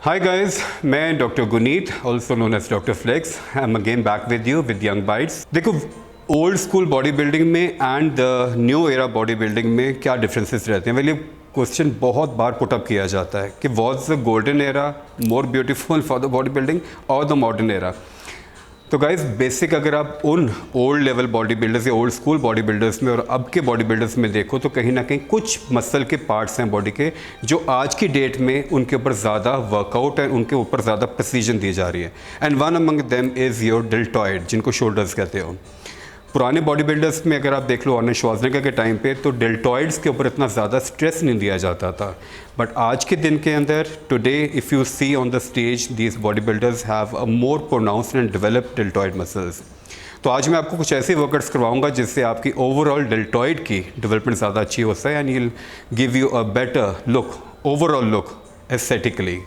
हाय guys, मैं doctor Guneet also known as doctor Flex. I am again back with you with Young Bites. देखो, old school body building में and the new era body building में क्या differences रहते हैं। Well, ये question बहुत बार put up किया जाता है कि was the golden era more beautiful for the body building और द मॉडर्न एरा। तो गाइज बेसिक अगर आप उन ओल्ड लेवल बॉडी बिल्डर्स या ओल्ड स्कूल बॉडी बिल्डर्स में और अब के बॉडी बिल्डर्स में देखो तो कहीं ना कहीं कुछ मसल के पार्ट्स हैं बॉडी के जो आज की डेट में उनके ऊपर ज़्यादा वर्कआउट है, उनके ऊपर ज़्यादा प्रिसीजन दी जा रही है। And one among them is your deltoid, जिनको शोल्डर्स कहते हो। पुराने बॉडी बिल्डर्स में अगर आप देख लो आर्नल्ड श्वार्ज़नेगर के टाइम पे तो डेल्टॉइड्स के ऊपर इतना ज़्यादा स्ट्रेस नहीं दिया जाता था। बट आज के दिन के अंदर today if you see on the stage these body builders have a more pronounced and developed deltoid muscles. तो आज मैं आपको कुछ ऐसे वर्कआउट्स करवाऊंगा जिससे आपकी ओवरऑल डेल्टॉइड की डेवलपमेंट ज़्यादा अच्छी हो सके and will give you a better look, overall look aesthetically.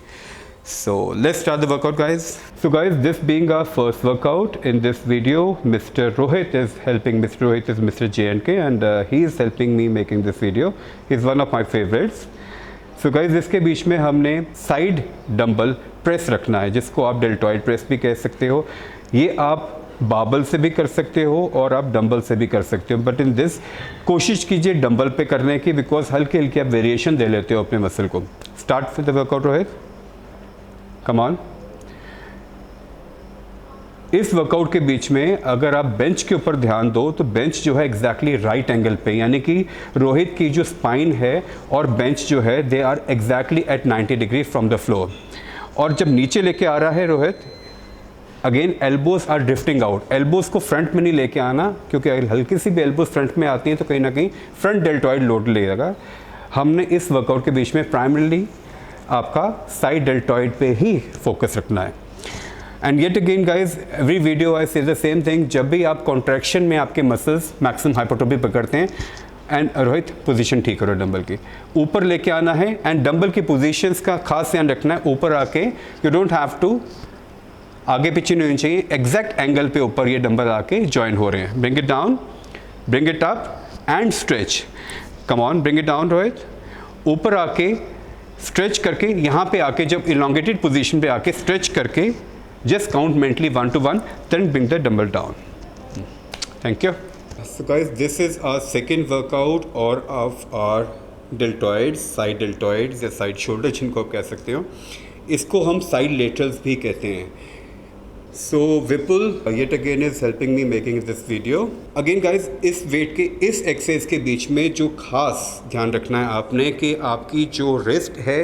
So let's start the workout, guys. So guys, this being our first workout in this video, Mr. Rohit is helping. Mr. Rohit is Mr. JNK and he is helping me making this video. He's one of my favorites. So guys, इसके बीच में हमने side dumbbell press रखना है जिसको आप deltoid press भी कह सकते हो। ये आप बाबल से भी कर सकते हो और आप डंबल से भी कर सकते हो, बट इन दिस कोशिश कीजिए डंबल पे करने की बिकॉज हल्के हल्के आप वेरिएशन दे लेते हो अपने मसल को। Start with the workout Rohit, come on. इस वर्कआउट के बीच में अगर आप बेंच के ऊपर ध्यान दो तो बेंच जो है एग्जैक्टली राइट एंगल पे, यानी कि रोहित की जो स्पाइन है और बेंच जो है they are exactly at 90 degree from the floor. और जब नीचे लेके आ रहा है Rohit, again elbows are drifting out. Elbows को फ्रंट में नहीं लेके आना क्योंकि अगर हल्की सी भी एल्बोज फ्रंट में आती हैं तो कहीं ना कहीं फ्रंट डेल्टॉइड लोड लेगा। हमने इस वर्कआउट के बीच में प्राइमरीली आपका साइड डेल्टॉइड पे ही फोकस रखना है। And yet again guys, every video आई से द सेम थिंग। जब भी आप कॉन्ट्रैक्शन में आपके मसल्स मैक्सिमम हाइपरट्रोफी पकड़ते हैं एंड रोहित पोजीशन ठीक करो, डंबल की ऊपर लेके आना है एंड डंबल की पोजीशंस का खास ध्यान रखना है। ऊपर आके यू डोंट हैव टू, आगे पीछे नहीं होनी चाहिए, एग्जैक्ट एंगल पे ऊपर ये डंबल आके ज्वाइन हो रहे हैं। Bring it down, bring it up and stretch. Come on, bring it down Rohit. ऊपर आके स्ट्रेच करके यहाँ पे आके जब इलोंगेटेड पोजीशन पे आके स्ट्रेच करके just count mentally 1 to 1, then bring the dumbbell down. Thank you. So guys, this is our second workout और of our deltoids, side deltoids या साइड शोल्डर जिनको आप कह सकते हो। इसको हम साइड लेटरल्स भी कहते हैं। So Vipul yet again is helping me making this video. Again guys, इस वेट के इस एक्सरसाइज के बीच में जो खास ध्यान रखना है आपने कि आपकी जो रिस्ट है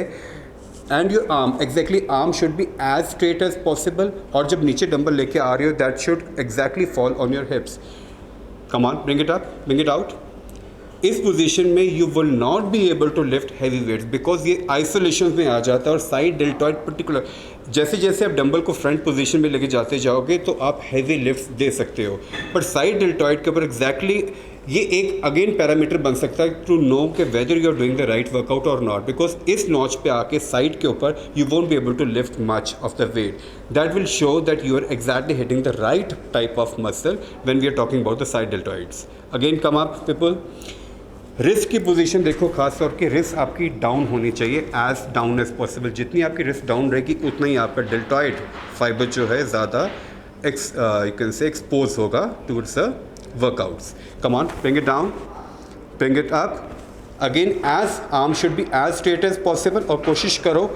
and your arm, exactly arm should be as straight as possible. और जब नीचे डंबल लेके आ रहे हो that should exactly fall on your hips. Come on, bring it up, bring it out. इस पोजीशन में you will not be able to lift heavy weights because ये आइसोलेशन में आ जाता है। और साइड डेल्टॉइड पर्टिकुलर, जैसे जैसे आप डंबल को फ्रंट पोजीशन में लेके जाते जाओगे तो आप हैवी लिफ्ट्स दे सकते हो, बट साइड डेल्टॉइड के ऊपर एग्जैक्टली ये एक अगेन पैरामीटर बन सकता है टू नो कि whether you are doing the right workout और नॉट। बिकॉज इस नॉच पे आके साइड के ऊपर you won't be able to lift much of the weight. That will show that you are exactly hitting the right type of muscle when we are talking about the side deltoids. Again come up people. Wrist की position देखो, खास तौर की wrist आपकी down होनी चाहिए, as down as possible. जितनी आपकी रिस्ट डाउन रहेगी उतना ही आपका डेल्टॉइड फाइबर जो है ज़्यादा यू कैन से एक्सपोज होगा towards the workouts. Come on, bring it down, bring it up. Again as arm should be as straight as possible और कोशिश करो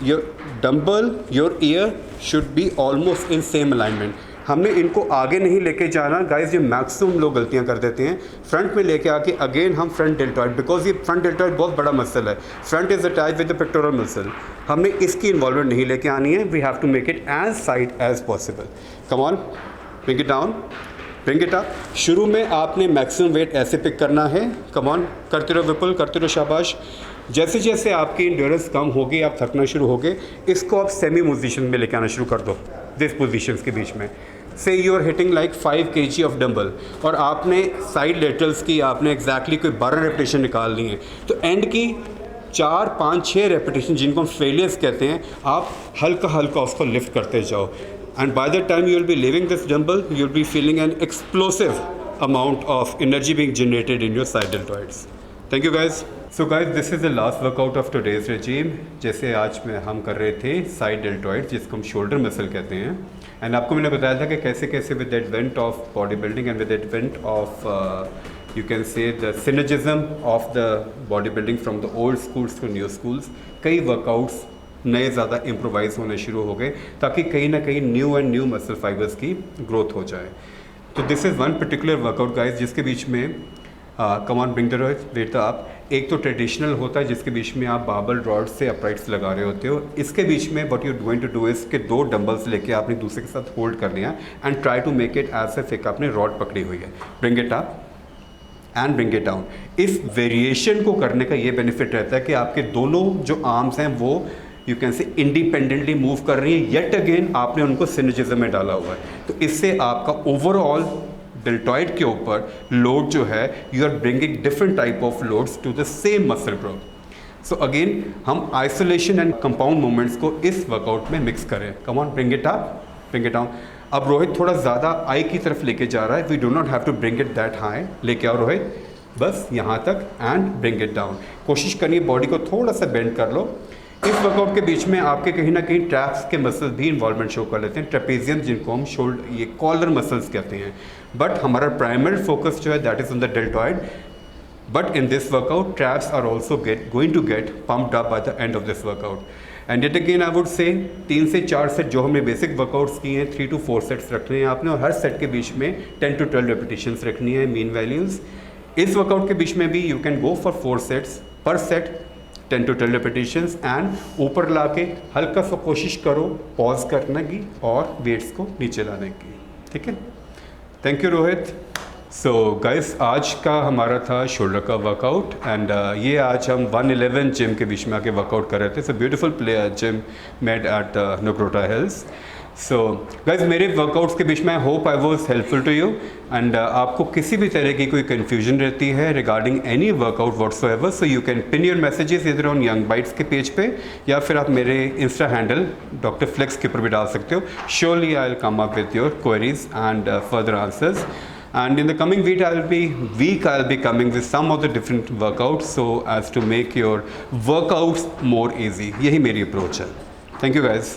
your dumbbell, your ear should be almost in same alignment. हमने इनको आगे नहीं लेके जाना गाइस, ये मैक्सिमम लोग गलतियां कर देते हैं। फ्रंट में लेके आके अगेन हम फ्रंट डेल्टॉइड, बिकॉज ये फ्रंट डेल्टॉइड बहुत बड़ा मसल है, front is attach with the pectoral muscle. हमने इसकी इन्वॉल्वमेंट नहीं लेके आनी है, we have to make it as side as possible. Come on, bring it down, bring it up. शुरू में आपने मैक्सिमम वेट ऐसे पिक करना है। कम ऑन, करते रहो विपुल, करते रहो, शाबाश। जैसे जैसे आपकी इंड्योरेंस कम होगी, आप थकना शुरू होगे, इसको आप सेमी पोजीशन में लेके आना शुरू कर दो। दिस पोजीशंस के बीच में से you are hitting like 5 kg of dumbbell और आपने साइड लेटरल्स की आपने एग्जैक्टली कोई 12 रेपिटेशन निकालनी है, तो एंड की 4, 5, 6 रेपिटेशन जिनको हम फेलियर्स कहते हैं, आप हल्का हल्का उसको लिफ्ट करते जाओ। And by the time you will be leaving this dumbbell, you will be feeling an explosive amount of energy being generated in your side deltoids. Thank you guys. So guys this is the last workout of today's regime. जैसे आज में हम कर रहे थे side deltoid, जिसको हम shoulder muscle कहते हैं। एंड आपको मैंने बताया था कि कैसे कैसे with advent of body building and with advent of you can say the synergism of the body building from the old schools to new schools, कई वर्कआउट्स नए ज़्यादा इम्प्रोवाइज होने शुरू हो गए ताकि कहीं ना कहीं न्यू मसल फाइबर्स की ग्रोथ हो जाए। तो this is one particular workout guys, जिसके बीच में come on bring the weight up. एक तो ट्रेडिशनल होता है जिसके बीच में आप बार्बल रॉड से अपराइट्स लगा रहे होते हो। इसके बीच में what you going to do is के 2 डंबल्स लेके आपने दूसरे के साथ होल्ड कर लिया and try to make it as if एक आपने रॉड पकड़ी हुई है। Bring it up and bring it down. इस वेरिएशन को करने का ये बेनिफिट रहता है कि आपके दोनों जो आर्म्स हैं वो यू कैन से इंडिपेंडेंटली मूव कर रही है। येट अगेन आपने उनको सिनर्जिज्म में डाला हुआ है, तो इससे आपका ओवरऑल डेल्टॉइड के ऊपर लोड जो है, you are bringing different type of loads to the same muscle group. So again हम आइसोलेशन एंड कंपाउंड मूवमेंट्स को इस वर्कआउट में मिक्स करें। Come on, bring it up, bring it down. अब रोहित थोड़ा ज़्यादा आई की तरफ लेके जा रहा है। We do not have to bring it that high. लेके आओ रोहित, बस यहाँ तक एंड ब्रिंग इट डाउन। कोशिश करिए बॉडी को थोड़ा सा बेंड कर लो। इस वर्कआउट के बीच में आपके कहीं ना कहीं ट्रैप्स के मसल्स भी इन्वॉल्वमेंट शो कर लेते हैं, ट्रेपेजियम जिनको हम शोल्डर ये कॉलर मसल्स कहते हैं। बट हमारा प्राइमरी फोकस जो है that is on the deltoid. But in this workout traps are also going to get pumped up by the end of this workout. And it again I would say 3 से 4 set जो हमने basic workouts किए हैं, 3 to 4 sets रखने हैं आपने, और हर set के बीच में 10 to 12 रेपिटेशंस रखनी है, मीन वैल्यूज़। इस वर्कआउट के बीच में भी you can go for 4 sets, पर सेट 10 to 12 रेपिटेशंस। एंड ऊपर लाके हल्का सा कोशिश करो पॉज करने की और वेट्स को नीचे लाने की। ठीक है, thank you Rohit. So guys आज का हमारा था शोल्डर का वर्कआउट एंड ये आज हम 111 जिम के बीच में आके वर्कआउट कर रहे थे। So beautiful play gym made at Nagrota hills. So guys मेरे वर्कआउट्स के बीच में I hope I was helpful to you. And आपको किसी भी तरह की कोई कन्फ्यूजन रहती है regarding any workout whatsoever, so you can pin your messages इधर ऑन यंग बाइट्स के पेज पे, या फिर आप मेरे इंस्टा हैंडल डॉक्टर फ्लेक्स के ऊपर भी डाल सकते हो। Surely I will come up with your queries and further answers. And in the coming week I'll be coming with some of the different workouts so as to make your workouts more easy. यही मेरी approach है। Thank you guys.